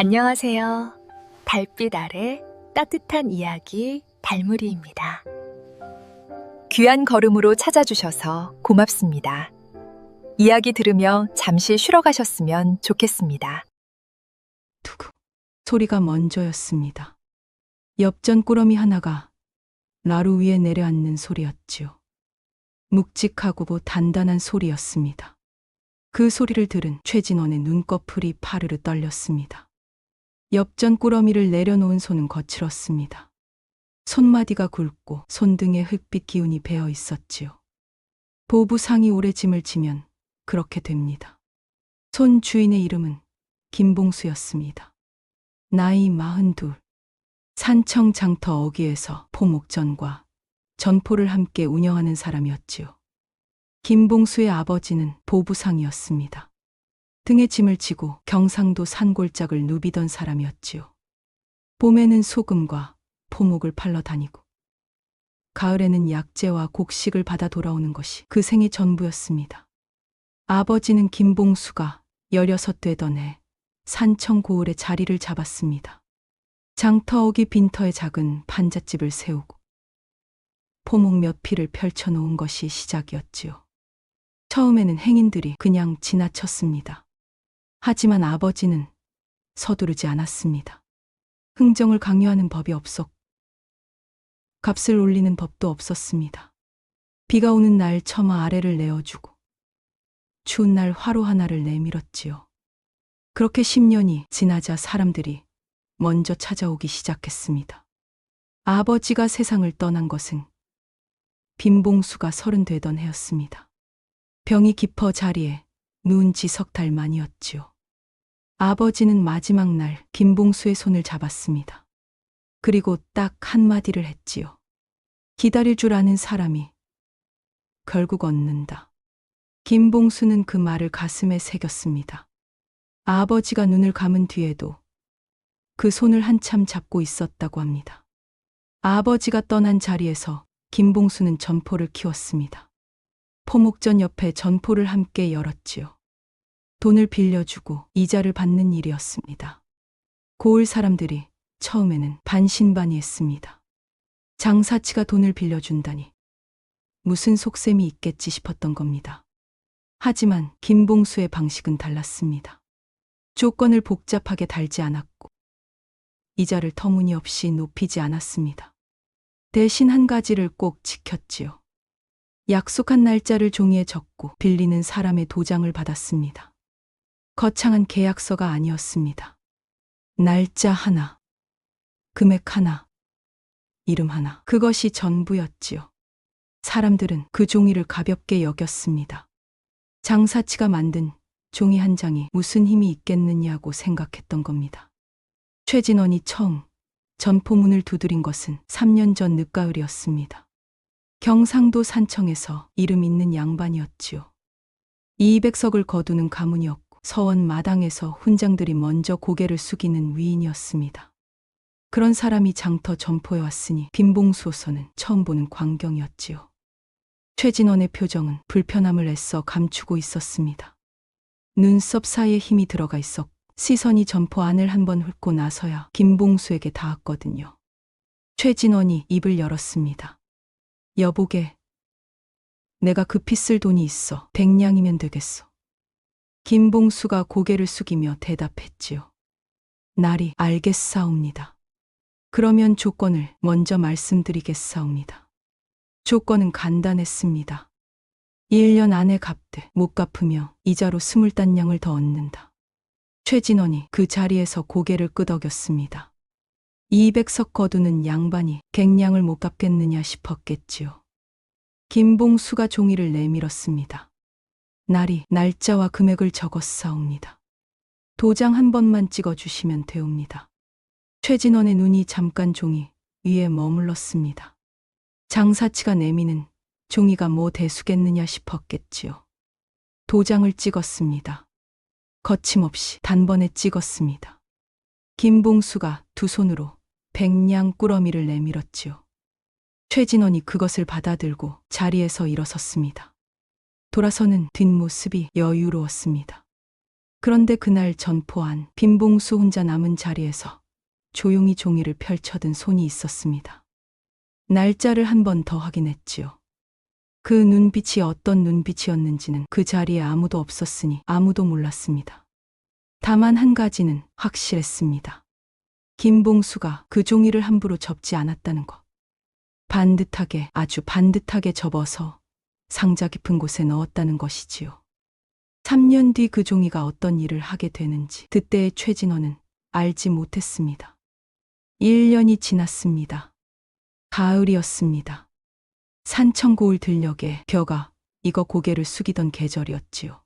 안녕하세요. 달빛 아래 따뜻한 이야기 달무리입니다. 귀한 걸음으로 찾아주셔서 고맙습니다. 이야기 들으며 잠시 쉬러 가셨으면 좋겠습니다. 투구 소리가 먼저였습니다. 엽전 꾸러미 하나가 나루 위에 내려앉는 소리였지요. 묵직하고 단단한 소리였습니다. 그 소리를 들은 최진원의 눈꺼풀이 파르르 떨렸습니다. 엽전 꾸러미를 내려놓은 손은 거칠었습니다. 손마디가 굵고 손등에 흙빛 기운이 배어 있었지요. 보부상이 오래 짐을 지면 그렇게 됩니다. 손 주인의 이름은 김봉수였습니다. 나이 42. 산청 장터 어귀에서 포목전과 전포를 함께 운영하는 사람이었지요. 김봉수의 아버지는 보부상이었습니다. 등에 짐을 지고 경상도 산골짝을 누비던 사람이었지요. 봄에는 소금과 포목을 팔러 다니고 가을에는 약재와 곡식을 받아 돌아오는 것이 그 생의 전부였습니다. 아버지는 김봉수가 16 되던 해 산청 고을에 자리를 잡았습니다. 장터 어귀 빈터에 작은 판잣집을 세우고 포목 몇 피를 펼쳐놓은 것이 시작이었지요. 처음에는 행인들이 그냥 지나쳤습니다. 하지만 아버지는 서두르지 않았습니다. 흥정을 강요하는 법이 없었고 값을 올리는 법도 없었습니다. 비가 오는 날 처마 아래를 내어주고 추운 날 화로 하나를 내밀었지요. 그렇게 10년이 지나자 사람들이 먼저 찾아오기 시작했습니다. 아버지가 세상을 떠난 것은 빈봉수가 30 되던 해였습니다. 병이 깊어 자리에 누운 지 석 달 만이었지요. 아버지는 마지막 날 김봉수의 손을 잡았습니다. 그리고 딱 한마디를 했지요. 기다릴 줄 아는 사람이 결국 얻는다. 김봉수는 그 말을 가슴에 새겼습니다. 아버지가 눈을 감은 뒤에도 그 손을 한참 잡고 있었다고 합니다. 아버지가 떠난 자리에서 김봉수는 전포를 키웠습니다. 포목전 옆에 전포를 함께 열었지요. 돈을 빌려주고 이자를 받는 일이었습니다. 고을 사람들이 처음에는 반신반의했습니다. 장사치가 돈을 빌려준다니 무슨 속셈이 있겠지 싶었던 겁니다. 하지만 김봉수의 방식은 달랐습니다. 조건을 복잡하게 달지 않았고 이자를 터무니없이 높이지 않았습니다. 대신 한 가지를 꼭 지켰지요. 약속한 날짜를 종이에 적고 빌리는 사람의 도장을 받았습니다. 거창한 계약서가 아니었습니다. 날짜 하나, 금액 하나, 이름 하나, 그것이 전부였지요. 사람들은 그 종이를 가볍게 여겼습니다. 장사치가 만든 종이 한 장이 무슨 힘이 있겠느냐고 생각했던 겁니다. 최진원이 처음 전포문을 두드린 것은 3년 전 늦가을이었습니다. 경상도 산청에서 이름 있는 양반이었지요. 200석을 거두는 가문이었고 서원 마당에서 훈장들이 먼저 고개를 숙이는 위인이었습니다. 그런 사람이 장터 전포에 왔으니 빈봉수로서는 처음 보는 광경이었지요. 최진원의 표정은 불편함을 애써 감추고 있었습니다. 눈썹 사이에 힘이 들어가 있었고 시선이 전포 안을 한번 훑고 나서야 김봉수에게 닿았거든요. 최진원이 입을 열었습니다. 여보게, 내가 급히 쓸 돈이 있어 100냥이면 되겠어. 김봉수가 고개를 숙이며 대답했지요. 날이 알겠사옵니다. 그러면 조건을 먼저 말씀드리겠사옵니다. 조건은 간단했습니다. 1년 안에 갚되 못 갚으며 이자로 20단냥을 더 얻는다. 최진원이 그 자리에서 고개를 끄덕였습니다. 200석 거두는 양반이 객냥을 못 갚겠느냐 싶었겠지요. 김봉수가 종이를 내밀었습니다. 날이 날짜와 금액을 적었사옵니다. 도장 한 번만 찍어주시면 되옵니다. 최진원의 눈이 잠깐 종이 위에 머물렀습니다. 장사치가 내미는 종이가 뭐 대수겠느냐 싶었겠지요. 도장을 찍었습니다. 거침없이 단번에 찍었습니다. 김봉수가 두 손으로 100냥 꾸러미를 내밀었지요. 최진원이 그것을 받아들고 자리에서 일어섰습니다. 돌아서는 뒷모습이 여유로웠습니다. 그런데 그날 전포 안 빈봉수 혼자 남은 자리에서 조용히 종이를 펼쳐든 손이 있었습니다. 날짜를 한 번 더 확인했지요. 그 눈빛이 어떤 눈빛이었는지는 그 자리에 아무도 없었으니 아무도 몰랐습니다. 다만 한 가지는 확실했습니다. 김봉수가 그 종이를 함부로 접지 않았다는 것. 반듯하게, 아주 반듯하게 접어서 상자 깊은 곳에 넣었다는 것이지요. 3년 뒤 그 종이가 어떤 일을 하게 되는지 그때의 최진원은 알지 못했습니다. 1년이 지났습니다. 가을이었습니다. 산천고을 들녘에 벼가 익어 고개를 숙이던 계절이었지요.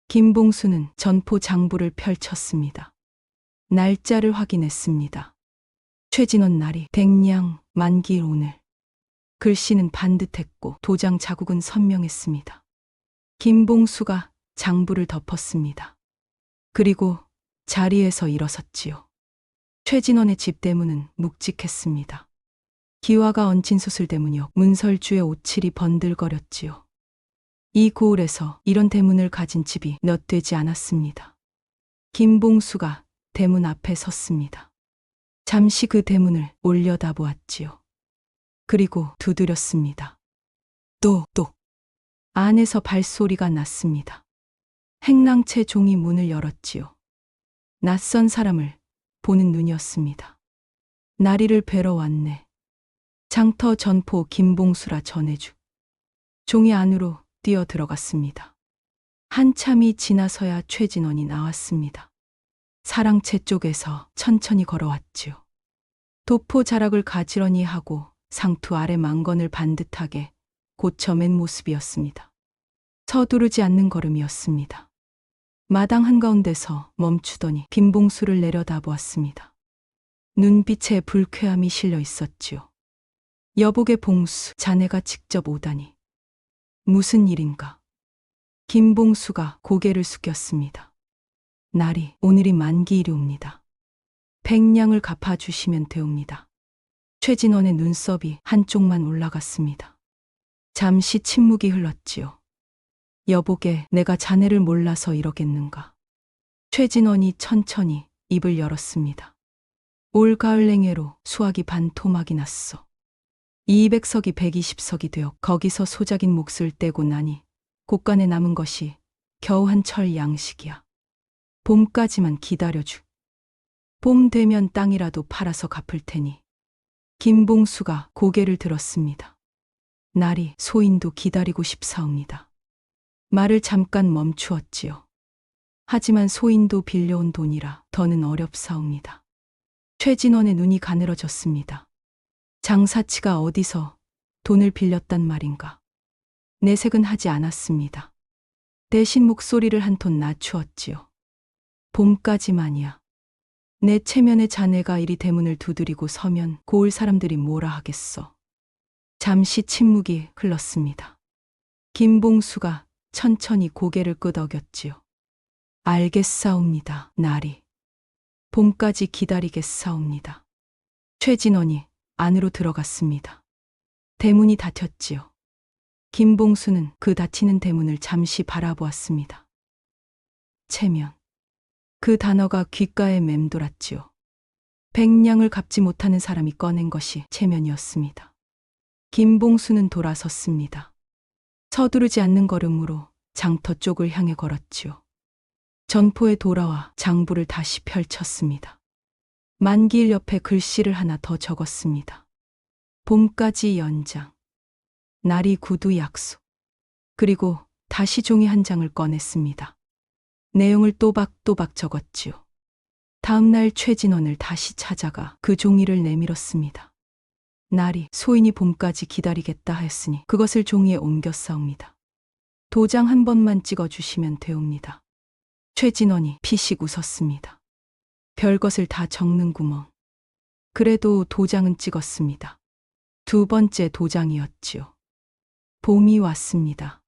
김봉수는 전포 장부를 펼쳤습니다. 날짜를 확인했습니다. 최진원 날이 백냥 만기일 오늘. 글씨는 반듯했고 도장 자국은 선명했습니다. 김봉수가 장부를 덮었습니다. 그리고 자리에서 일어섰지요. 최진원의 집 대문은 묵직했습니다. 기와가 얹힌 수술대문이었고 문설주의 오칠이 번들거렸지요. 이 고을에서 이런 대문을 가진 집이 몇 되지 않았습니다. 김봉수가 대문 앞에 섰습니다. 잠시 그 대문을 올려다보았지요. 그리고 두드렸습니다. 또. 안에서 발소리가 났습니다. 행랑채 종이 문을 열었지요. 낯선 사람을 보는 눈이었습니다. 나리를 뵈러 왔네. 장터 전포 김봉수라 전해주. 종이 안으로 뛰어 들어갔습니다. 한참이 지나서야 최진원이 나왔습니다. 사랑채 쪽에서 천천히 걸어왔지요. 도포 자락을 가지런히 하고 상투 아래 망건을 반듯하게 고쳐맨 모습이었습니다. 서두르지 않는 걸음이었습니다. 마당 한가운데서 멈추더니 빈봉수를 내려다보았습니다. 눈빛에 불쾌함이 실려 있었지요. 여복의 봉수, 자네가 직접 오다니. 무슨 일인가? 김봉수가 고개를 숙였습니다. 날이 오늘이 만기일이옵니다. 백냥을 갚아주시면 되옵니다. 최진원의 눈썹이 한쪽만 올라갔습니다. 잠시 침묵이 흘렀지요. 여보게 내가 자네를 몰라서 이러겠는가. 최진원이 천천히 입을 열었습니다. 올 가을 냉해로 수확이 반토막이 났어. 200석이 120석이 되어 거기서 소작인 몫을 떼고 나니 곳간에 남은 것이 겨우 한 철 양식이야. 봄까지만 기다려주. 봄 되면 땅이라도 팔아서 갚을 테니. 김봉수가 고개를 들었습니다. 날이 소인도 기다리고 싶사옵니다. 말을 잠깐 멈추었지요. 하지만 소인도 빌려온 돈이라 더는 어렵사옵니다. 최진원의 눈이 가늘어졌습니다. 장사치가 어디서 돈을 빌렸단 말인가. 내색은 하지 않았습니다. 대신 목소리를 한 톤 낮추었지요. 봄까지만이야. 내 체면의 자네가 이리 대문을 두드리고 서면 고을 사람들이 뭐라 하겠어. 잠시 침묵이 흘렀습니다. 김봉수가 천천히 고개를 끄덕였지요. 알겠사옵니다, 나리. 봄까지 기다리겠사옵니다. 최진원이 안으로 들어갔습니다. 대문이 닫혔지요. 김봉수는 그 닫히는 대문을 잠시 바라보았습니다. 체면. 그 단어가 귓가에 맴돌았지요. 백냥을 갚지 못하는 사람이 꺼낸 것이 체면이었습니다. 김봉수는 돌아섰습니다. 서두르지 않는 걸음으로 장터 쪽을 향해 걸었지요. 전포에 돌아와 장부를 다시 펼쳤습니다. 만기일 옆에 글씨를 하나 더 적었습니다. 봄까지 연장. 날이 구두 약속. 그리고 다시 종이 한 장을 꺼냈습니다. 내용을 또박또박 적었지요. 다음 날 최진원을 다시 찾아가 그 종이를 내밀었습니다. 날이 소인이 봄까지 기다리겠다 하였으니 그것을 종이에 옮겼사옵니다. 도장 한 번만 찍어주시면 되옵니다. 최진원이 피식 웃었습니다. 별것을 다 적는 구멍. 그래도 도장은 찍었습니다. 두 번째 도장이었지요. 봄이 왔습니다.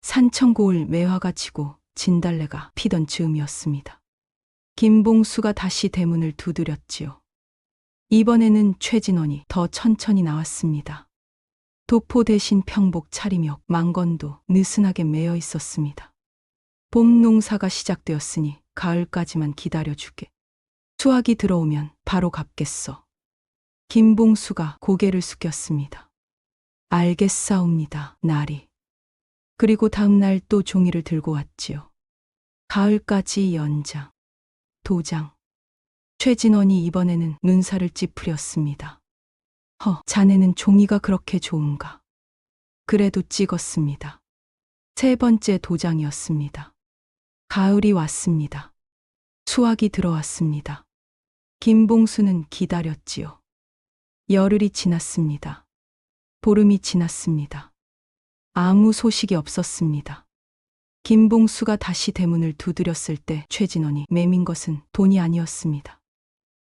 산천고을 매화가 지고 진달래가 피던 즈음이었습니다. 김봉수가 다시 대문을 두드렸지요. 이번에는 최진원이 더 천천히 나왔습니다. 도포 대신 평복 차림역 망건도 느슨하게 매여 있었습니다. 봄 농사가 시작되었으니 가을까지만 기다려주게. 수확이 들어오면 바로 갚겠어. 김봉수가 고개를 숙였습니다. 알겠사옵니다, 나리. 그리고 다음 날 또 종이를 들고 왔지요. 가을까지 연장. 도장. 최진원이 이번에는 눈살을 찌푸렸습니다. 자네는 종이가 그렇게 좋은가? 그래도 찍었습니다. 세 번째 도장이었습니다. 가을이 왔습니다. 수확이 들어왔습니다. 김봉수는 기다렸지요. 열흘이 지났습니다. 보름이 지났습니다. 아무 소식이 없었습니다. 김봉수가 다시 대문을 두드렸을 때 최진원이 매민 것은 돈이 아니었습니다.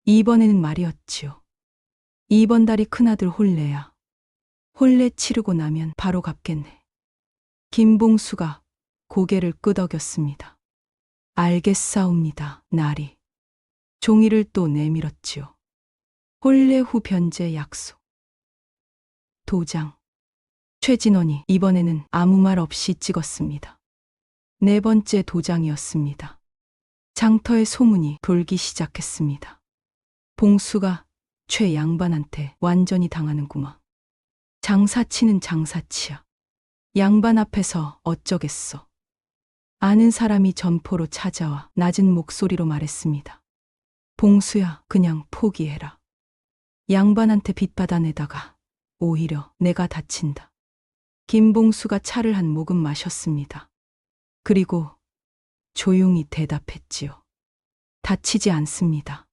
이번에는 말이었지요. 이번 달이 큰아들 혼례야. 혼례 치르고 나면 바로 갚겠네. 김봉수가 고개를 끄덕였습니다. 알겠사옵니다, 나리. 종이를 또 내밀었지요. 혼례 후 변제 약속. 도장. 최진원이 이번에는 아무 말 없이 찍었습니다. 네 번째 도장이었습니다. 장터의 소문이 돌기 시작했습니다. 봉수가 최 양반한테 완전히 당하는구먼. 장사치는 장사치야. 양반 앞에서 어쩌겠어. 아는 사람이 점포로 찾아와 낮은 목소리로 말했습니다. 봉수야, 그냥 포기해라. 양반한테 빚 받아내다가 오히려 내가 다친다. 김봉수가 차를 한 모금 마셨습니다. 그리고 조용히 대답했지요. 다치지 않습니다.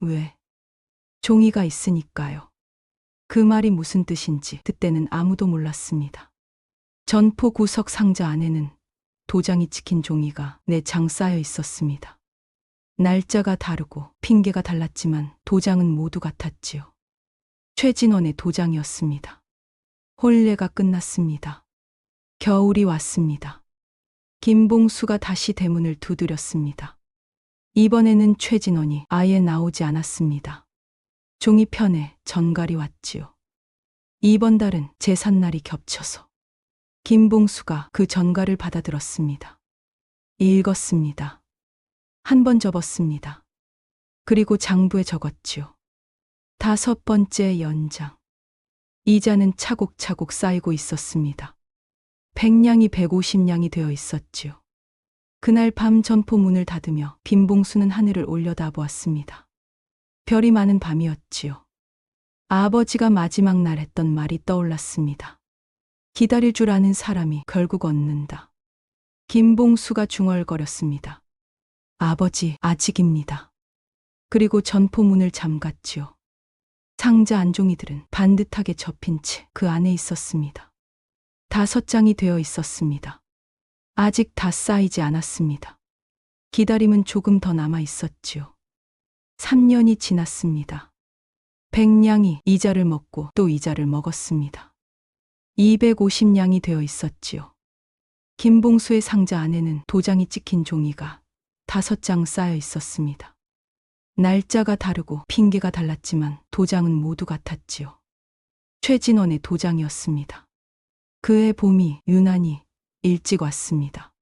왜? 종이가 있으니까요. 그 말이 무슨 뜻인지 그때는 아무도 몰랐습니다. 전포 구석 상자 안에는 도장이 찍힌 종이가 4장 쌓여 있었습니다. 날짜가 다르고 핑계가 달랐지만 도장은 모두 같았지요. 최진원의 도장이었습니다. 혼례가 끝났습니다. 겨울이 왔습니다. 김봉수가 다시 대문을 두드렸습니다. 이번에는 최진원이 아예 나오지 않았습니다. 종이편에 전갈이 왔지요. 이번 달은 제삿날이 겹쳐서 김봉수가 그 전갈을 받아들었습니다. 읽었습니다. 한 번 접었습니다. 그리고 장부에 적었지요. 5번째 연장. 이자는 차곡차곡 쌓이고 있었습니다. 100냥이 150냥이 되어 있었지요. 그날 밤 점포 문을 닫으며 김봉수는 하늘을 올려다보았습니다. 별이 많은 밤이었지요. 아버지가 마지막 날 했던 말이 떠올랐습니다. 기다릴 줄 아는 사람이 결국 얻는다. 김봉수가 중얼거렸습니다. 아버지, 아직입니다. 그리고 점포 문을 잠갔지요. 상자 안종이들은 반듯하게 접힌 채 그 안에 있었습니다. 5장이 되어 있었습니다. 아직 다 쌓이지 않았습니다. 기다림은 조금 더 남아 있었지요. 3년이 지났습니다. 100냥이 이자를 먹고 또 이자를 먹었습니다. 250냥이 되어 있었지요. 김봉수의 상자 안에는 도장이 찍힌 종이가 5장 쌓여 있었습니다. 날짜가 다르고 핑계가 달랐지만 도장은 모두 같았지요. 최진원의 도장이었습니다. 그해 봄이 유난히 일찍 왔습니다.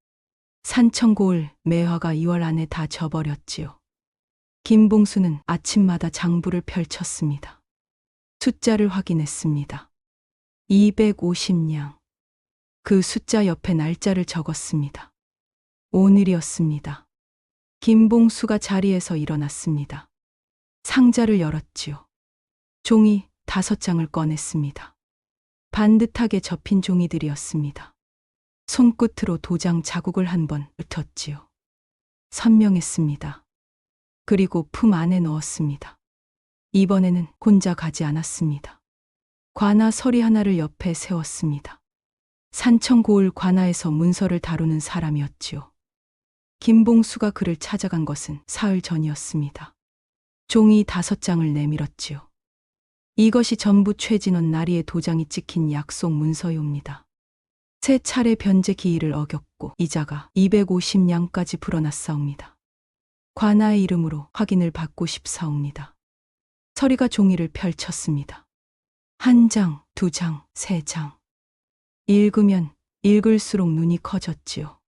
산천고을 매화가 2월 안에 다 져버렸지요. 김봉수는 아침마다 장부를 펼쳤습니다. 숫자를 확인했습니다. 250냥. 그 숫자 옆에 날짜를 적었습니다. 오늘이었습니다. 김봉수가 자리에서 일어났습니다. 상자를 열었지요. 종이 5장을 꺼냈습니다. 반듯하게 접힌 종이들이었습니다. 손끝으로 도장 자국을 한번 훑었지요. 선명했습니다. 그리고 품 안에 넣었습니다. 이번에는 혼자 가지 않았습니다. 관아 서리 하나를 옆에 세웠습니다. 산천고을 관아에서 문서를 다루는 사람이었지요. 김봉수가 그를 찾아간 것은 사흘 전이었습니다. 종이 5장을 내밀었지요. 이것이 전부 최진원 나리의 도장이 찍힌 약속 문서요입니다. 3차례 변제 기일을 어겼고 이자가 250냥까지 불어났사옵니다. 관아의 이름으로 확인을 받고 싶사옵니다. 서리가 종이를 펼쳤습니다. 1장, 2장, 3장. 읽으면 읽을수록 눈이 커졌지요.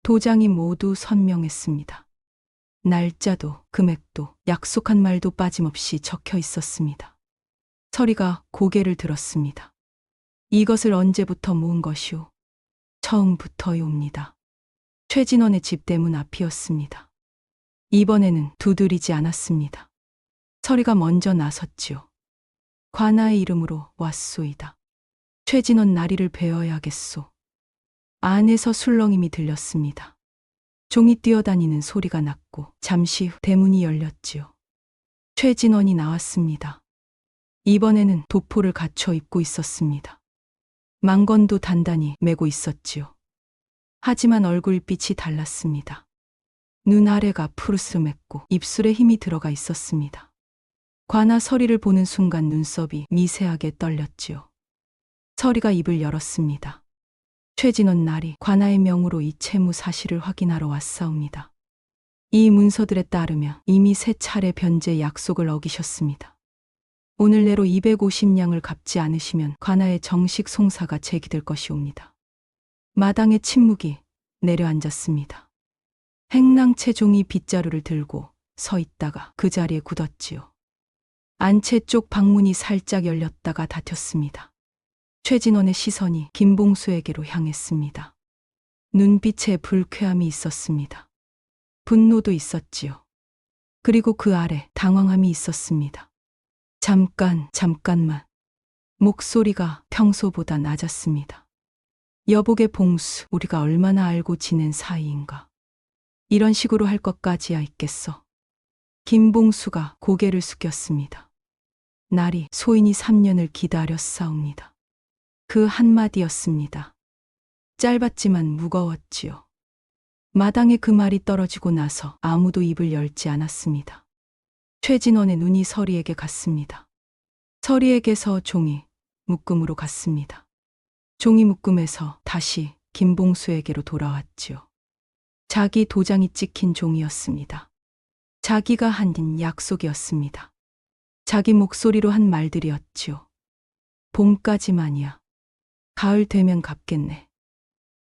도장이 모두 선명했습니다. 날짜도 금액도 약속한 말도 빠짐없이 적혀 있었습니다. 서리가 고개를 들었습니다. 이것을 언제부터 모은 것이오? 처음부터요입니다. 최진원의 집 대문 앞이었습니다. 이번에는 두드리지 않았습니다. 서리가 먼저 나섰지요. 관아의 이름으로 왔소이다. 최진원 나리를 베어야겠소. 안에서 술렁임이 들렸습니다. 종이 뛰어다니는 소리가 났고 잠시 후 대문이 열렸지요. 최진원이 나왔습니다. 이번에는 도포를 갖춰 입고 있었습니다. 망건도 단단히 메고 있었지요. 하지만 얼굴빛이 달랐습니다. 눈 아래가 푸르스름했고 입술에 힘이 들어가 있었습니다. 관아 서리를 보는 순간 눈썹이 미세하게 떨렸지요. 서리가 입을 열었습니다. 최진원 날이 관아의 명으로 이 채무 사실을 확인하러 왔사옵니다. 이 문서들에 따르면 이미 3차례 변제 약속을 어기셨습니다. 오늘 내로 250냥을 갚지 않으시면 관아의 정식 송사가 제기될 것이옵니다. 마당에 침묵이 내려앉았습니다. 행랑채 종이 빗자루를 들고 서 있다가 그 자리에 굳었지요. 안채 쪽 방문이 살짝 열렸다가 닫혔습니다. 최진원의 시선이 김봉수에게로 향했습니다. 눈빛에 불쾌함이 있었습니다. 분노도 있었지요. 그리고 그 아래 당황함이 있었습니다. 잠깐만. 목소리가 평소보다 낮았습니다. 여보게 봉수, 우리가 얼마나 알고 지낸 사이인가. 이런 식으로 할 것까지야 있겠어. 김봉수가 고개를 숙였습니다. 날이 소인이 3년을 기다렸사옵니다. 그 한마디였습니다. 짧았지만 무거웠지요. 마당에 그 말이 떨어지고 나서 아무도 입을 열지 않았습니다. 최진원의 눈이 서리에게 갔습니다. 서리에게서 종이 묶음으로 갔습니다. 종이 묶음에서 다시 김봉수에게로 돌아왔지요. 자기 도장이 찍힌 종이었습니다. 자기가 한 약속이었습니다. 자기 목소리로 한 말들이었지요. 봄까지만이야. 가을 되면 갚겠네.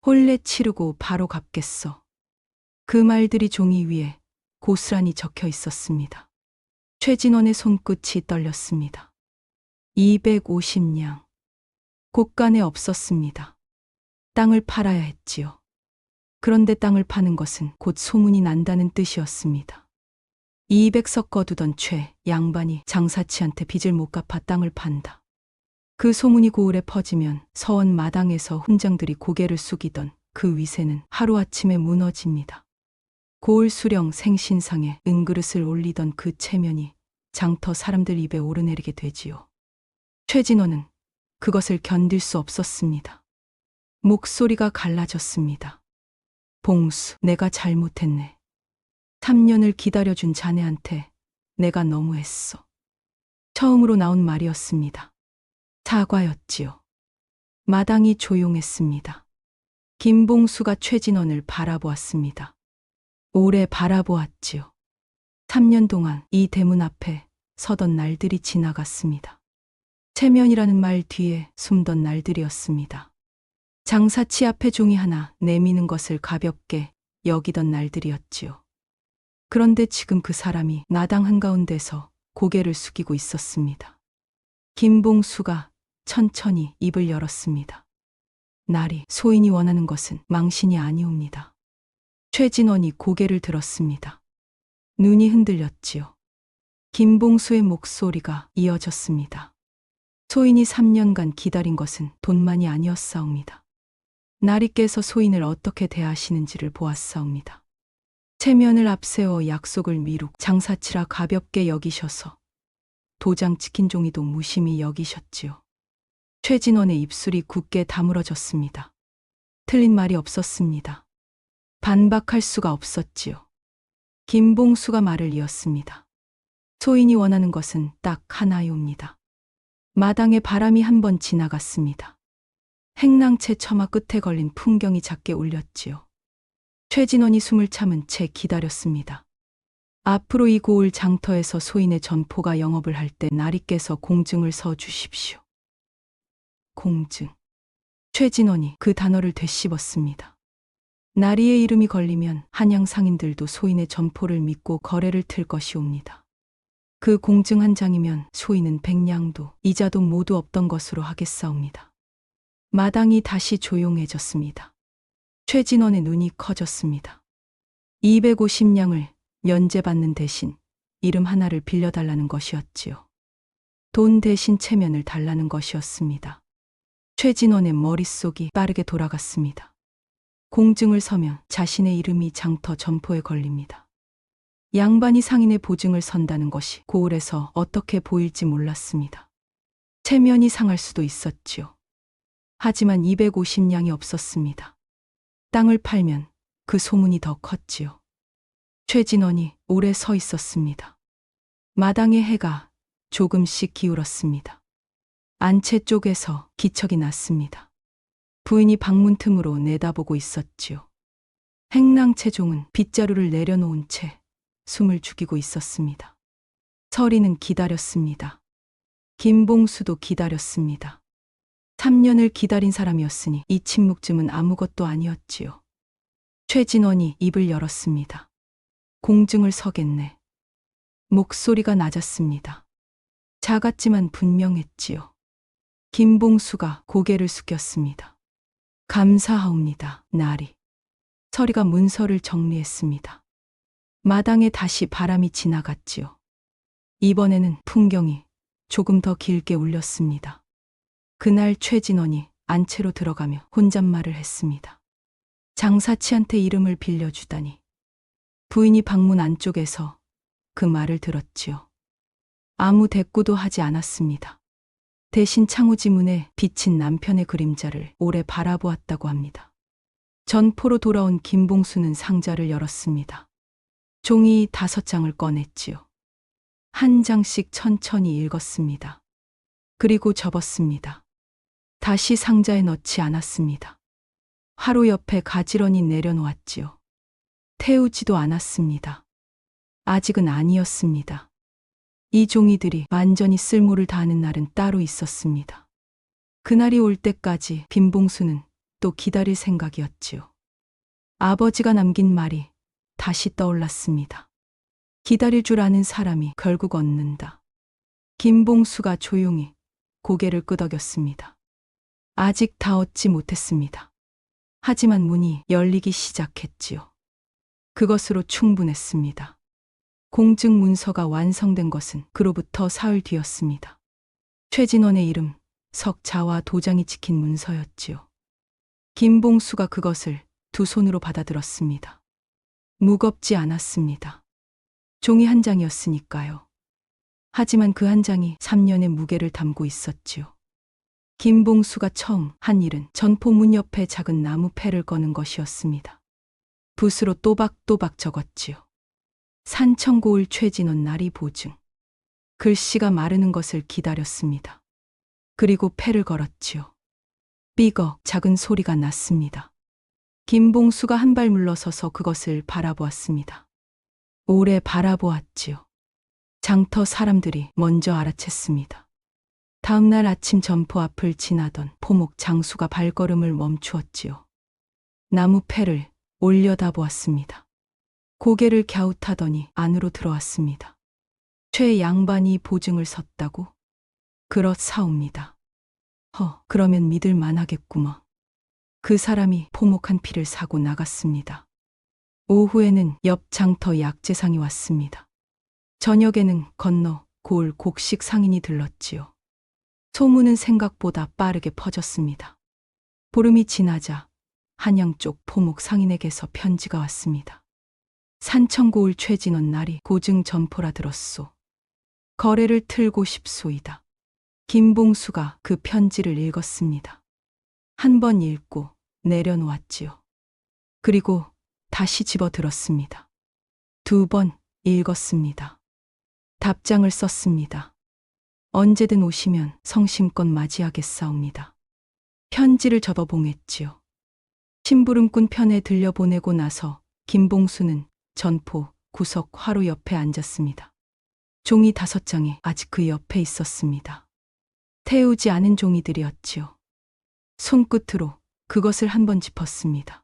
혼례 치르고 바로 갚겠어. 그 말들이 종이 위에 고스란히 적혀 있었습니다. 최진원의 손끝이 떨렸습니다. 250냥. 곳간에 없었습니다. 땅을 팔아야 했지요. 그런데 땅을 파는 것은 곧 소문이 난다는 뜻이었습니다. 200석 거두던 최 양반이 장사치한테 빚을 못 갚아 땅을 판다. 그 소문이 고을에 퍼지면 서원 마당에서 훈장들이 고개를 숙이던 그 위세는 하루아침에 무너집니다. 고을 수령 생신상에 은그릇을 올리던 그 체면이 장터 사람들 입에 오르내리게 되지요. 최진원은 그것을 견딜 수 없었습니다. 목소리가 갈라졌습니다. 봉수, 내가 잘못했네. 3년을 기다려준 자네한테 내가 너무했어. 처음으로 나온 말이었습니다. 사과였지요. 마당이 조용했습니다. 김봉수가 최진원을 바라보았습니다. 오래 바라보았지요. 3년 동안 이 대문 앞에 서던 날들이 지나갔습니다. 체면이라는 말 뒤에 숨던 날들이었습니다. 장사치 앞에 종이 하나 내미는 것을 가볍게 여기던 날들이었지요. 그런데 지금 그 사람이 마당 한가운데서 고개를 숙이고 있었습니다. 김봉수가 천천히 입을 열었습니다. 날이 소인이 원하는 것은 망신이 아니옵니다. 최진원이 고개를 들었습니다. 눈이 흔들렸지요. 김봉수의 목소리가 이어졌습니다. 소인이 3년간 기다린 것은 돈만이 아니었사옵니다. 나리께서 소인을 어떻게 대하시는지를 보았사옵니다. 체면을 앞세워 약속을 미루고 장사치라 가볍게 여기셔서 도장 찍힌 종이도 무심히 여기셨지요. 최진원의 입술이 굳게 다물어졌습니다. 틀린 말이 없었습니다. 반박할 수가 없었지요. 김봉수가 말을 이었습니다. 소인이 원하는 것은 딱 하나요입니다. 마당에 바람이 한 번 지나갔습니다. 행랑채 처마 끝에 걸린 풍경이 작게 울렸지요. 최진원이 숨을 참은 채 기다렸습니다. 앞으로 이 고을 장터에서 소인의 전포가 영업을 할 때 나리께서 공증을 서 주십시오. 공증. 최진원이 그 단어를 되씹었습니다. 나리의 이름이 걸리면 한양 상인들도 소인의 점포를 믿고 거래를 틀 것이옵니다. 그 공증 한 장이면 소인은 백냥도 이자도 모두 없던 것으로 하겠사옵니다. 마당이 다시 조용해졌습니다. 최진원의 눈이 커졌습니다. 250냥을 면제받는 대신 이름 하나를 빌려달라는 것이었지요. 돈 대신 체면을 달라는 것이었습니다. 최진원의 머릿속이 빠르게 돌아갔습니다. 공증을 서면 자신의 이름이 장터 점포에 걸립니다. 양반이 상인의 보증을 선다는 것이 고을에서 어떻게 보일지 몰랐습니다. 체면이 상할 수도 있었지요. 하지만 250냥이 없었습니다. 땅을 팔면 그 소문이 더 컸지요. 최진원이 오래 서 있었습니다. 마당의 해가 조금씩 기울었습니다. 안채 쪽에서 기척이 났습니다. 부인이 방문 틈으로 내다보고 있었지요. 행랑채종은 빗자루를 내려놓은 채 숨을 죽이고 있었습니다. 서리는 기다렸습니다. 김봉수도 기다렸습니다. 3년을 기다린 사람이었으니 이 침묵쯤은 아무것도 아니었지요. 최진원이 입을 열었습니다. 공증을 서겠네. 목소리가 낮았습니다. 작았지만 분명했지요. 김봉수가 고개를 숙였습니다. 감사하옵니다, 나리. 서리가 문서를 정리했습니다. 마당에 다시 바람이 지나갔지요. 이번에는 풍경이 조금 더 길게 울렸습니다. 그날 최진원이 안채로 들어가며 혼잣말을 했습니다. 장사치한테 이름을 빌려주다니. 부인이 방문 안쪽에서 그 말을 들었지요. 아무 대꾸도 하지 않았습니다. 대신 창호지문에 비친 남편의 그림자를 오래 바라보았다고 합니다. 전포로 돌아온 김봉수는 상자를 열었습니다. 종이 5장을 꺼냈지요. 한 장씩 천천히 읽었습니다. 그리고 접었습니다. 다시 상자에 넣지 않았습니다. 화로 옆에 가지런히 내려놓았지요. 태우지도 않았습니다. 아직은 아니었습니다. 이 종이들이 완전히 쓸모를 다하는 날은 따로 있었습니다. 그날이 올 때까지 빈봉수는 또 기다릴 생각이었지요. 아버지가 남긴 말이 다시 떠올랐습니다. 기다릴 줄 아는 사람이 결국 얻는다. 김봉수가 조용히 고개를 끄덕였습니다. 아직 다 얻지 못했습니다. 하지만 문이 열리기 시작했지요. 그것으로 충분했습니다. 공증 문서가 완성된 것은 그로부터 사흘 뒤였습니다. 최진원의 이름, 석자와 도장이 찍힌 문서였지요. 김봉수가 그것을 두 손으로 받아들었습니다. 무겁지 않았습니다. 종이 한 장이었으니까요. 하지만 그 한 장이 3년의 무게를 담고 있었지요. 김봉수가 처음 한 일은 전포 문 옆에 작은 나무 패를 거는 것이었습니다. 붓으로 또박또박 적었지요. 산청고을 최진원 나리 보증. 글씨가 마르는 것을 기다렸습니다. 그리고 패를 걸었지요. 삐걱 작은 소리가 났습니다. 김봉수가 한 발 물러서서 그것을 바라보았습니다. 오래 바라보았지요. 장터 사람들이 먼저 알아챘습니다. 다음 날 아침 점포 앞을 지나던 포목 장수가 발걸음을 멈추었지요. 나무 패를 올려다보았습니다. 고개를 갸웃하더니 안으로 들어왔습니다. 최 양반이 보증을 섰다고? 그렇사옵니다. 그러면 믿을 만하겠구먼. 그 사람이 포목 한 피를 사고 나갔습니다. 오후에는 옆 장터 약재상이 왔습니다. 저녁에는 건너 고을 곡식 상인이 들렀지요. 소문은 생각보다 빠르게 퍼졌습니다. 보름이 지나자 한양 쪽 포목 상인에게서 편지가 왔습니다. 산청고을 최진원 날이 고증 점포라 들었소. 거래를 틀고 싶소이다. 김봉수가 그 편지를 읽었습니다. 한 번 읽고 내려놓았지요. 그리고 다시 집어들었습니다. 2번 읽었습니다. 답장을 썼습니다. 언제든 오시면 성심껏 맞이하겠사옵니다. 편지를 접어봉했지요. 심부름꾼 편에 들려보내고 나서 김봉수는 전포 구석 화로 옆에 앉았습니다. 종이 5장이 아직 그 옆에 있었습니다. 태우지 않은 종이들이었지요. 손끝으로 그것을 한번 짚었습니다.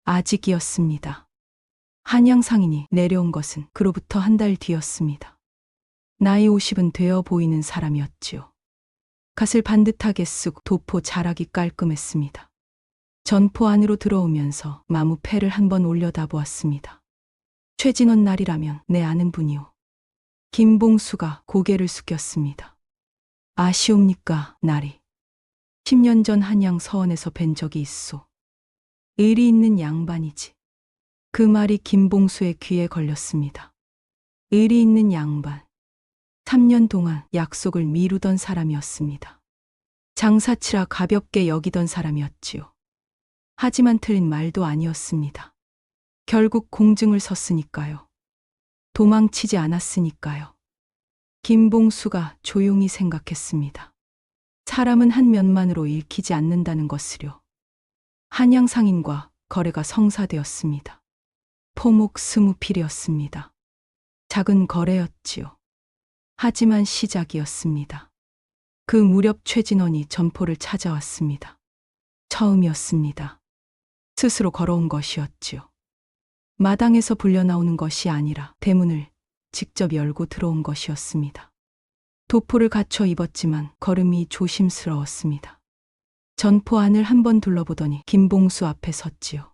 아직이었습니다. 한양 상인이 내려온 것은 그로부터 한 달 뒤였습니다. 나이 50은 되어 보이는 사람이었지요. 갓을 반듯하게 쓰고 도포 자락이 깔끔했습니다. 전포 안으로 들어오면서 마무패를 한번 올려다 보았습니다. 최진원 날이라면 내 아는 분이오. 김봉수가 고개를 숙였습니다. 아시옵니까, 날이. 10년 전 한양 서원에서 뵌 적이 있소. 의리 있는 양반이지. 그 말이 김봉수의 귀에 걸렸습니다. 의리 있는 양반. 3년 동안 약속을 미루던 사람이었습니다. 장사치라 가볍게 여기던 사람이었지요. 하지만 틀린 말도 아니었습니다. 결국 공증을 섰으니까요. 도망치지 않았으니까요. 김봉수가 조용히 생각했습니다. 사람은 한 면만으로 읽히지 않는다는 것을요. 한양 상인과 거래가 성사되었습니다. 포목 20필이었습니다. 작은 거래였지요. 하지만 시작이었습니다. 그 무렵 최진원이 점포를 찾아왔습니다. 처음이었습니다. 스스로 걸어온 것이었지요. 마당에서 불려나오는 것이 아니라 대문을 직접 열고 들어온 것이었습니다. 도포를 갖춰 입었지만 걸음이 조심스러웠습니다. 전포 안을 한번 둘러보더니 김봉수 앞에 섰지요.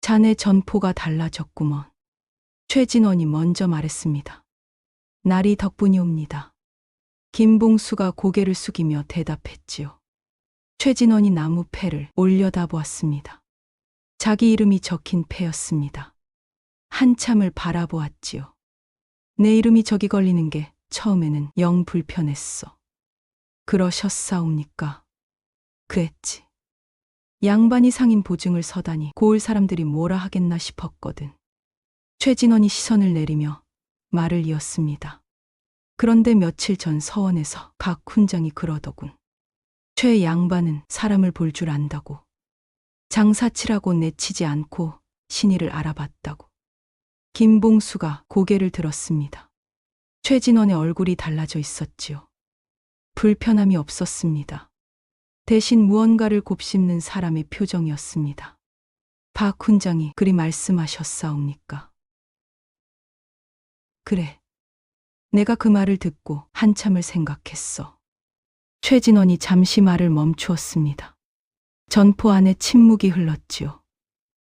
자네 전포가 달라졌구먼. 최진원이 먼저 말했습니다. 날이 덕분이옵니다. 김봉수가 고개를 숙이며 대답했지요. 최진원이 나무 패를 올려다 보았습니다. 자기 이름이 적힌 패였습니다. 한참을 바라보았지요. 내 이름이 저기 걸리는 게 처음에는 영 불편했어. 그러셨사옵니까? 그랬지. 양반이 상인 보증을 서다니 고을 사람들이 뭐라 하겠나 싶었거든. 최진원이 시선을 내리며 말을 이었습니다. 그런데 며칠 전 서원에서 박 훈장이 그러더군. 최 양반은 사람을 볼 줄 안다고. 장사치라고 내치지 않고 신의를 알아봤다고. 김봉수가 고개를 들었습니다. 최진원의 얼굴이 달라져 있었지요. 불편함이 없었습니다. 대신 무언가를 곱씹는 사람의 표정이었습니다. 박 훈장이 그리 말씀하셨사옵니까? 그래. 내가 그 말을 듣고 한참을 생각했어. 최진원이 잠시 말을 멈추었습니다. 전포 안에 침묵이 흘렀지요.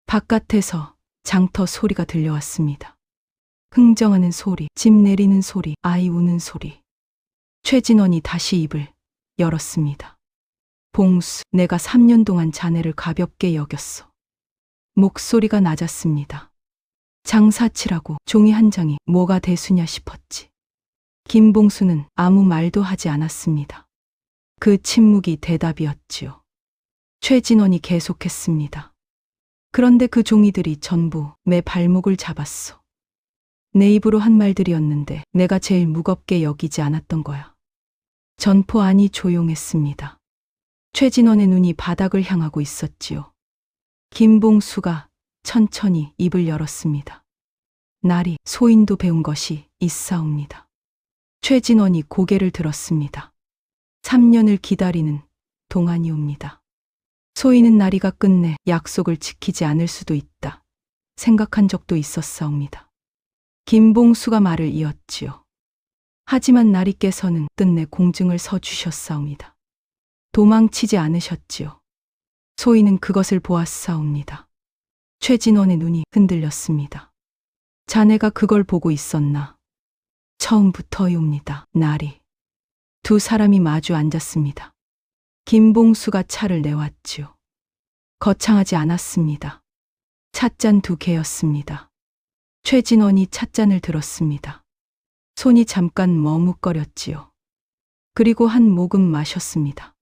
바깥에서 장터 소리가 들려왔습니다. 흥정하는 소리, 집 내리는 소리, 아이 우는 소리. 최진원이 다시 입을 열었습니다. 봉수, 내가 3년 동안 자네를 가볍게 여겼어. 목소리가 낮았습니다. 장사치라고 종이 한 장이 뭐가 대수냐 싶었지. 김봉수는 아무 말도 하지 않았습니다. 그 침묵이 대답이었지요. 최진원이 계속했습니다. 그런데 그 종이들이 전부 내 발목을 잡았어. 내 입으로 한 말들이었는데 내가 제일 무겁게 여기지 않았던 거야. 전포 안이 조용했습니다. 최진원의 눈이 바닥을 향하고 있었지요. 김봉수가 천천히 입을 열었습니다. 날이 소인도 배운 것이 있사옵니다. 최진원이 고개를 들었습니다. 3년을 기다리는 동안이옵니다. 소인은 나리가 끝내 약속을 지키지 않을 수도 있다 생각한 적도 있었사옵니다. 김봉수가 말을 이었지요. 하지만 나리께서는 끝내 공증을 서주셨사옵니다. 도망치지 않으셨지요. 소인은 그것을 보았사옵니다. 최진원의 눈이 흔들렸습니다. 자네가 그걸 보고 있었나? 처음부터이옵니다. 날이. 두 사람이 마주 앉았습니다. 김봉수가 차를 내왔지요. 거창하지 않았습니다. 찻잔 2개였습니다. 최진원이 찻잔을 들었습니다. 손이 잠깐 머뭇거렸지요. 그리고 한 모금 마셨습니다.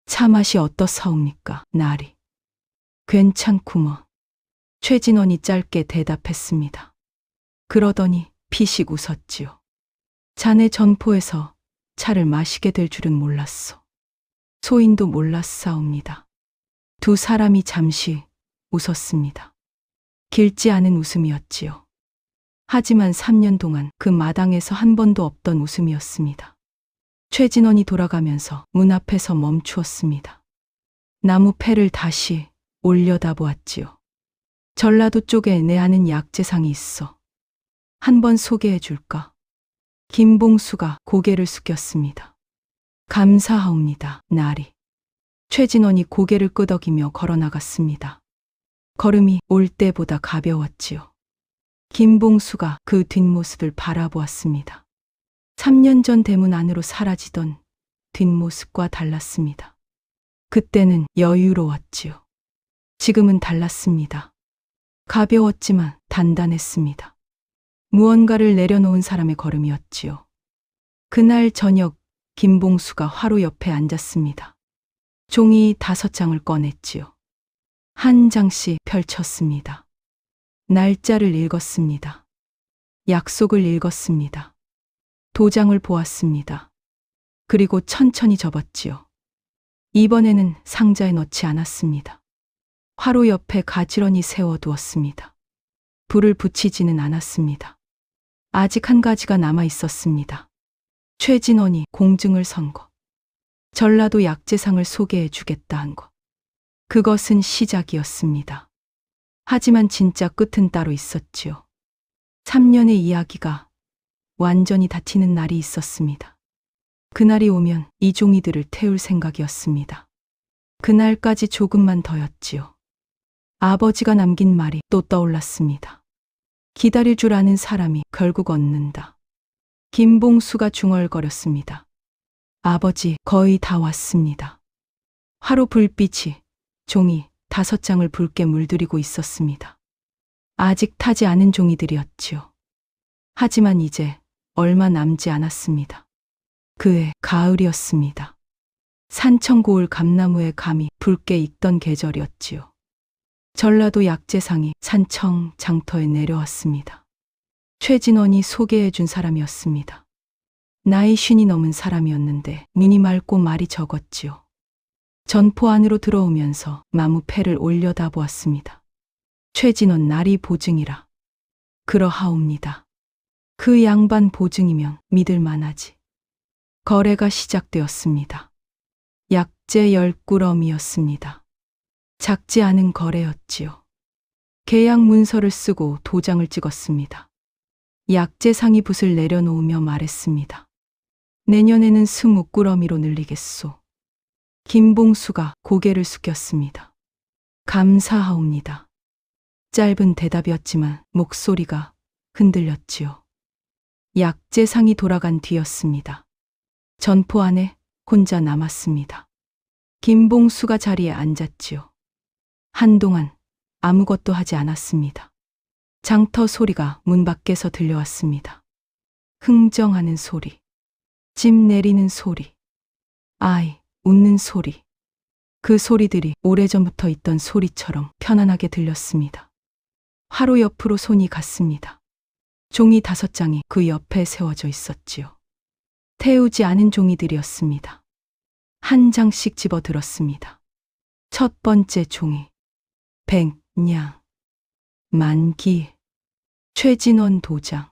차 맛이 어떻사옵니까, 날이? 괜찮구먼. 최진원이 짧게 대답했습니다. 그러더니 피식 웃었지요. 자네 전포에서 차를 마시게 될 줄은 몰랐어. 소인도 몰랐사옵니다. 두 사람이 잠시 웃었습니다. 길지 않은 웃음이었지요. 하지만 3년 동안 그 마당에서 한 번도 없던 웃음이었습니다. 최진원이 돌아가면서 문 앞에서 멈추었습니다. 나무 패를 다시 올려다 보았지요. 전라도 쪽에 내 아는 약재상이 있어. 한번 소개해 줄까? 김봉수가 고개를 숙였습니다. 감사하옵니다, 나리. 최진원이 고개를 끄덕이며 걸어 나갔습니다. 걸음이 올 때보다 가벼웠지요. 김봉수가 그 뒷모습을 바라보았습니다. 3년 전 대문 안으로 사라지던 뒷모습과 달랐습니다. 그때는 여유로웠지요. 지금은 달랐습니다. 가벼웠지만 단단했습니다. 무언가를 내려놓은 사람의 걸음이었지요. 그날 저녁 김봉수가 화로 옆에 앉았습니다. 종이 5장을 꺼냈지요. 한 장씩 펼쳤습니다. 날짜를 읽었습니다. 약속을 읽었습니다. 도장을 보았습니다. 그리고 천천히 접었지요. 이번에는 상자에 넣지 않았습니다. 화로 옆에 가지런히 세워두었습니다. 불을 붙이지는 않았습니다. 아직 한 가지가 남아 있었습니다. 최진원이 공증을 선 것. 전라도 약재상을 소개해 주겠다 한 것. 그것은 시작이었습니다. 하지만 진짜 끝은 따로 있었지요. 3년의 이야기가 완전히 닫히는 날이 있었습니다. 그날이 오면 이 종이들을 태울 생각이었습니다. 그날까지 조금만 더였지요. 아버지가 남긴 말이 또 떠올랐습니다. 기다릴 줄 아는 사람이 결국 얻는다. 김봉수가 중얼거렸습니다. 아버지, 거의 다 왔습니다. 화로 불빛이 종이 5장을 붉게 물들이고 있었습니다. 아직 타지 않은 종이들이었지요. 하지만 이제 얼마 남지 않았습니다. 그해 가을이었습니다. 산천고을 감나무의 감이 붉게 익던 계절이었지요. 전라도 약재상이 산청 장터에 내려왔습니다. 최진원이 소개해 준 사람이었습니다. 나이 50이 넘은 사람이었는데 눈이 맑고 말이 적었지요. 전포 안으로 들어오면서 마무패를 올려다 보았습니다. 최진원 나리 보증이라. 그러하옵니다. 그 양반 보증이면 믿을 만하지. 거래가 시작되었습니다. 약재 10꾸러미였습니다. 작지 않은 거래였지요. 계약 문서를 쓰고 도장을 찍었습니다. 약재상이 붓을 내려놓으며 말했습니다. 내년에는 20꾸러미로 늘리겠소. 김봉수가 고개를 숙였습니다. 감사하옵니다. 짧은 대답이었지만 목소리가 흔들렸지요. 약재상이 돌아간 뒤였습니다. 전포 안에 혼자 남았습니다. 김봉수가 자리에 앉았지요. 한동안 아무것도 하지 않았습니다. 장터 소리가 문 밖에서 들려왔습니다. 흥정하는 소리, 짐 내리는 소리, 아이 웃는 소리. 그 소리들이 오래전부터 있던 소리처럼 편안하게 들렸습니다. 화로 옆으로 손이 갔습니다. 종이 5장이 그 옆에 세워져 있었지요. 태우지 않은 종이들이었습니다. 한 장씩 집어 들었습니다. 첫 번째 종이. 백냥. 만기. 최진원 도장.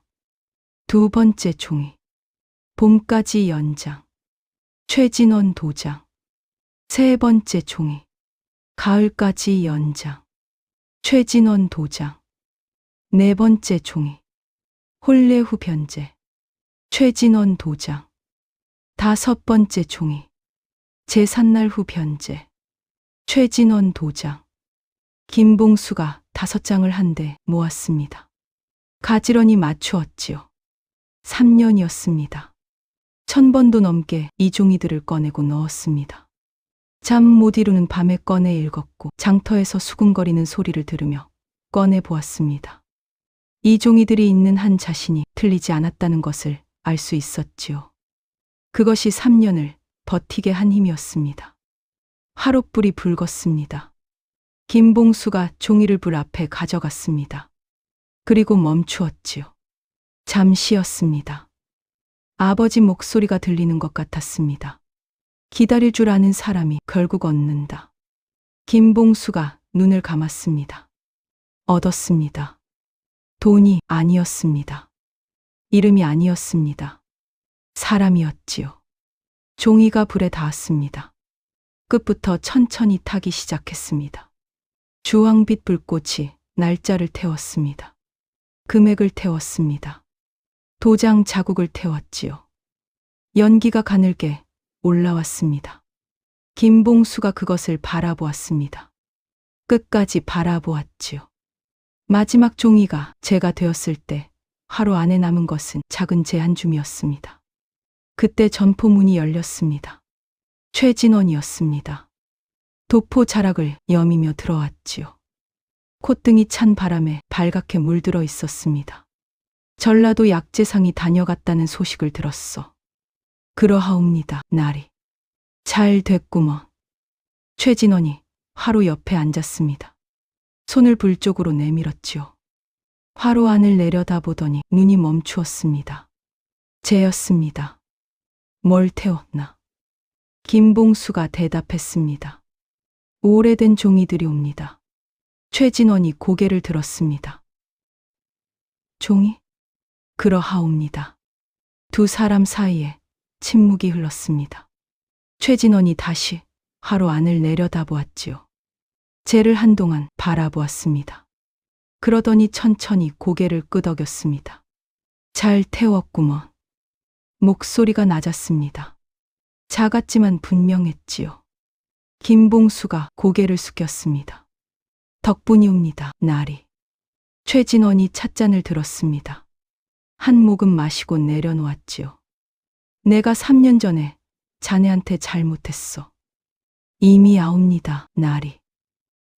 두 번째 종이. 봄까지 연장. 최진원 도장. 세 번째 종이. 가을까지 연장. 최진원 도장. 네 번째 종이. 혼례 후 변제. 최진원 도장. 5번째 종이. 제삿날 후 변제. 최진원 도장. 김봉수가 5장을 한데 모았습니다. 가지런히 맞추었지요. 3년이었습니다. 1000번도 넘게 이 종이들을 꺼내고 넣었습니다. 잠 못 이루는 밤에 꺼내 읽었고 장터에서 수군거리는 소리를 들으며 꺼내 보았습니다. 이 종이들이 있는 한 자신이 틀리지 않았다는 것을 알 수 있었지요. 그것이 3년을 버티게 한 힘이었습니다. 화롯불이 붉었습니다. 김봉수가 종이를 불 앞에 가져갔습니다. 그리고 멈추었지요. 잠시였습니다. 아버지 목소리가 들리는 것 같았습니다. 기다릴 줄 아는 사람이 결국 얻는다. 김봉수가 눈을 감았습니다. 얻었습니다. 돈이 아니었습니다. 이름이 아니었습니다. 사람이었지요. 종이가 불에 닿았습니다. 끝부터 천천히 타기 시작했습니다. 주황빛 불꽃이 날짜를 태웠습니다. 금액을 태웠습니다. 도장 자국을 태웠지요. 연기가 가늘게 올라왔습니다. 김봉수가 그것을 바라보았습니다. 끝까지 바라보았지요. 마지막 종이가 제가 되었을 때 하루 안에 남은 것은 작은 재 한 줌이었습니다. 그때 전포문이 열렸습니다. 최진원이었습니다. 도포 자락을 여미며 들어왔지요. 콧등이 찬 바람에 발갛게 물들어 있었습니다. 전라도 약재상이 다녀갔다는 소식을 들었어. 그러하옵니다, 나리. 잘 됐구먼. 최진원이 화로 옆에 앉았습니다. 손을 불 쪽으로 내밀었지요. 화로 안을 내려다보더니 눈이 멈추었습니다. 쟤였습니다. 뭘 태웠나? 김봉수가 대답했습니다. 오래된 종이들이 옵니다. 최진원이 고개를 들었습니다. 종이? 그러하옵니다. 두 사람 사이에 침묵이 흘렀습니다. 최진원이 다시 화로 안을 내려다보았지요. 쟤를 한동안 바라보았습니다. 그러더니 천천히 고개를 끄덕였습니다. 잘 태웠구먼. 목소리가 낮았습니다. 작았지만 분명했지요. 김봉수가 고개를 숙였습니다. 덕분이옵니다, 나리. 최진원이 찻잔을 들었습니다. 한 모금 마시고 내려놓았지요. 내가 3년 전에 자네한테 잘못했어. 이미 아옵니다, 나리.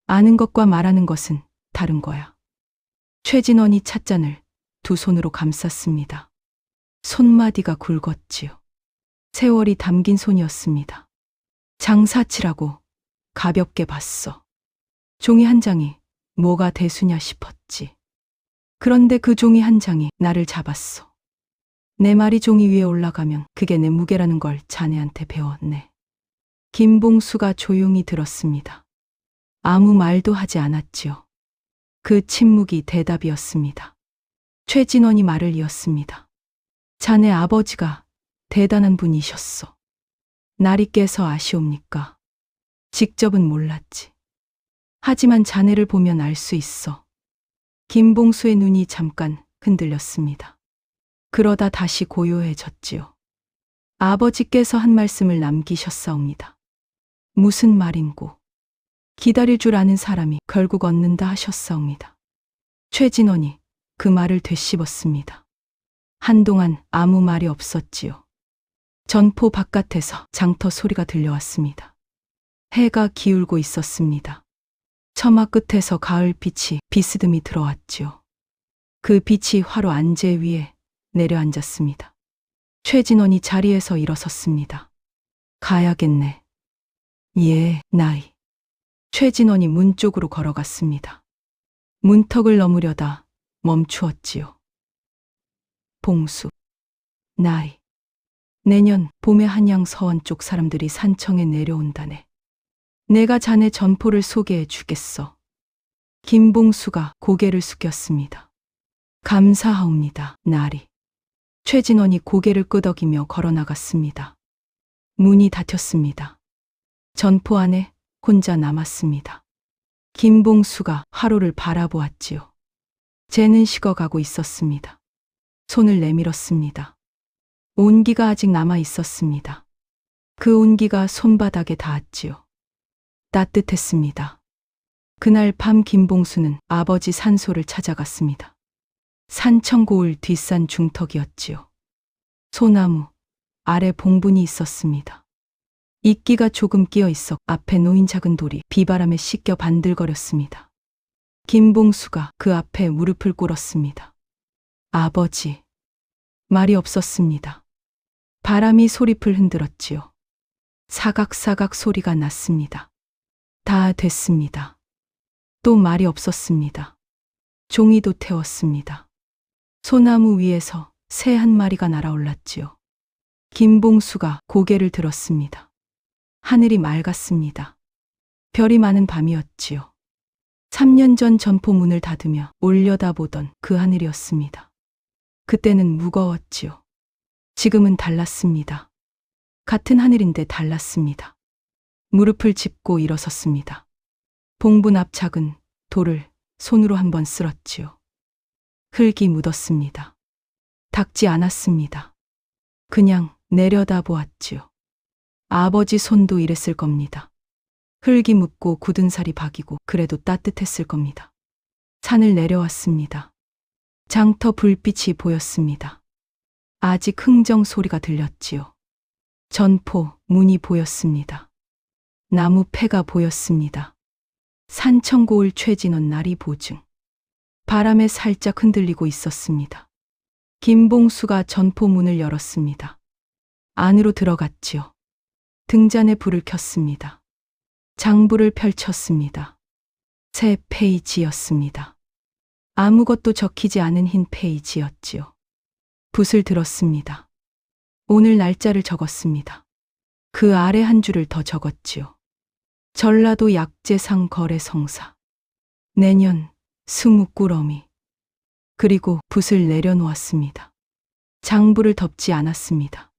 아는 것과 말하는 것은 다른 거야. 최진원이 찻잔을 두 손으로 감쌌습니다. 손마디가 굵었지요. 세월이 담긴 손이었습니다. 장사치라고 가볍게 봤어. 종이 한 장이 뭐가 대수냐 싶었지. 그런데 그 종이 한 장이 나를 잡았어. 내 말이 종이 위에 올라가면 그게 내 무게라는 걸 자네한테 배웠네. 김봉수가 조용히 들었습니다. 아무 말도 하지 않았지요. 그 침묵이 대답이었습니다. 최진원이 말을 이었습니다. 자네 아버지가 대단한 분이셨어. 나리께서 아시옵니까? 직접은 몰랐지. 하지만 자네를 보면 알 수 있어. 김봉수의 눈이 잠깐 흔들렸습니다. 그러다 다시 고요해졌지요. 아버지께서 한 말씀을 남기셨사옵니다. 무슨 말인고? 기다릴 줄 아는 사람이 결국 얻는다 하셨사옵니다. 최진원이 그 말을 되씹었습니다. 한동안 아무 말이 없었지요. 전포 바깥에서 장터 소리가 들려왔습니다. 해가 기울고 있었습니다. 처마 끝에서 가을 빛이 비스듬히 들어왔지요. 그 빛이 화로 안재 위에 내려앉았습니다. 최진원이 자리에서 일어섰습니다. 가야겠네. 예, 나이. 최진원이 문 쪽으로 걸어갔습니다. 문턱을 넘으려다 멈추었지요. 봉수. 나이. 내년 봄에 한양 서원 쪽 사람들이 산청에 내려온다네. 내가 자네 전포를 소개해 주겠어. 김봉수가 고개를 숙였습니다. 감사하옵니다, 나리. 최진원이 고개를 끄덕이며 걸어나갔습니다. 문이 닫혔습니다. 전포 안에 혼자 남았습니다. 김봉수가 화로를 바라보았지요. 쟤는 식어가고 있었습니다. 손을 내밀었습니다. 온기가 아직 남아 있었습니다. 그 온기가 손바닥에 닿았지요. 따뜻했습니다. 그날 밤 김봉수는 아버지 산소를 찾아갔습니다. 산청 고을 뒷산 중턱이었지요. 소나무 아래 봉분이 있었습니다. 이끼가 조금 끼어 있어 앞에 놓인 작은 돌이 비바람에 씻겨 반들거렸습니다. 김봉수가 그 앞에 무릎을 꿇었습니다. 아버지. 말이 없었습니다. 바람이 소리풀 흔들었지요. 사각사각 소리가 났습니다. 다 됐습니다. 또 말이 없었습니다. 종이도 태웠습니다. 소나무 위에서 새 한 마리가 날아올랐지요. 김봉수가 고개를 들었습니다. 하늘이 맑았습니다. 별이 많은 밤이었지요. 3년 전 전포 문을 닫으며 올려다보던 그 하늘이었습니다. 그때는 무거웠지요. 지금은 달랐습니다. 같은 하늘인데 달랐습니다. 무릎을 짚고 일어섰습니다. 봉분 앞 작은 돌을 손으로 한번 쓸었지요. 흙이 묻었습니다. 닦지 않았습니다. 그냥 내려다 보았지요. 아버지 손도 이랬을 겁니다. 흙이 묻고 굳은 살이 박이고 그래도 따뜻했을 겁니다. 산을 내려왔습니다. 장터 불빛이 보였습니다. 아직 흥정 소리가 들렸지요. 전포 문이 보였습니다. 나무 패가 보였습니다. 산천고을 최진원 날이 보증. 바람에 살짝 흔들리고 있었습니다. 김봉수가 전포 문을 열었습니다. 안으로 들어갔지요. 등잔에 불을 켰습니다. 장부를 펼쳤습니다. 새 페이지였습니다. 아무것도 적히지 않은 흰 페이지였지요. 붓을 들었습니다. 오늘 날짜를 적었습니다. 그 아래 한 줄을 더 적었지요. 전라도 약재상 거래성사. 내년 스무꾸러미. 그리고 붓을 내려놓았습니다. 장부를 덮지 않았습니다.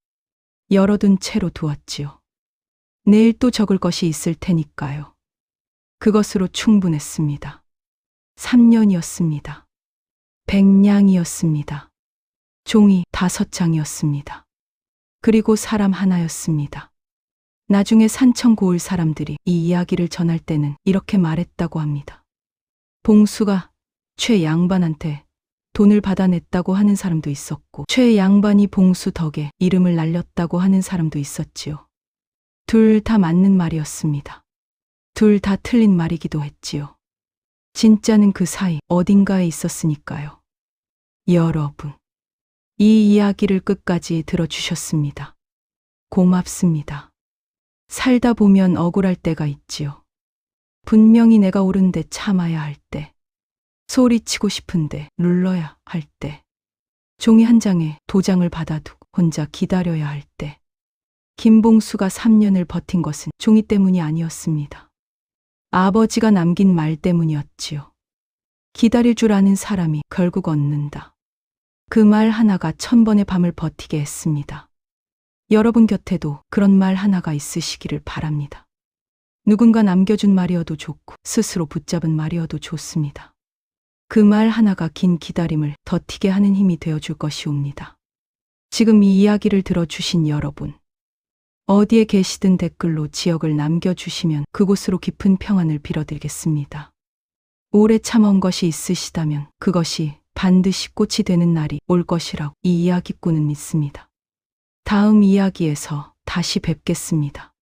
열어둔 채로 두었지요. 내일 또 적을 것이 있을 테니까요. 그것으로 충분했습니다. 3년이었습니다. 100냥이었습니다. 종이 5장이었습니다. 그리고 사람 하나였습니다. 나중에 산천고을 사람들이 이 이야기를 전할 때는 이렇게 말했다고 합니다. 봉수가 최 양반한테 돈을 받아냈다고 하는 사람도 있었고, 최 양반이 봉수 덕에 이름을 날렸다고 하는 사람도 있었지요. 둘 다 맞는 말이었습니다. 둘 다 틀린 말이기도 했지요. 진짜는 그 사이 어딘가에 있었으니까요. 여러분, 이 이야기를 끝까지 들어주셨습니다. 고맙습니다. 살다 보면 억울할 때가 있지요. 분명히 내가 옳은데 참아야 할 때, 소리치고 싶은데 눌러야 할 때, 종이 한 장에 도장을 받아두고 혼자 기다려야 할 때. 김봉수가 3년을 버틴 것은 종이 때문이 아니었습니다. 아버지가 남긴 말 때문이었지요. 기다릴 줄 아는 사람이 결국 얻는다. 그 말 하나가 1000번의 밤을 버티게 했습니다. 여러분 곁에도 그런 말 하나가 있으시기를 바랍니다. 누군가 남겨준 말이어도 좋고 스스로 붙잡은 말이어도 좋습니다. 그 말 하나가 긴 기다림을 버티게 하는 힘이 되어줄 것이옵니다. 지금 이 이야기를 들어주신 여러분, 어디에 계시든 댓글로 지역을 남겨주시면 그곳으로 깊은 평안을 빌어드리겠습니다. 오래 참아온 것이 있으시다면 그것이 반드시 꽃이 되는 날이 올 것이라고 이 이야기꾼은 믿습니다. 다음 이야기에서 다시 뵙겠습니다.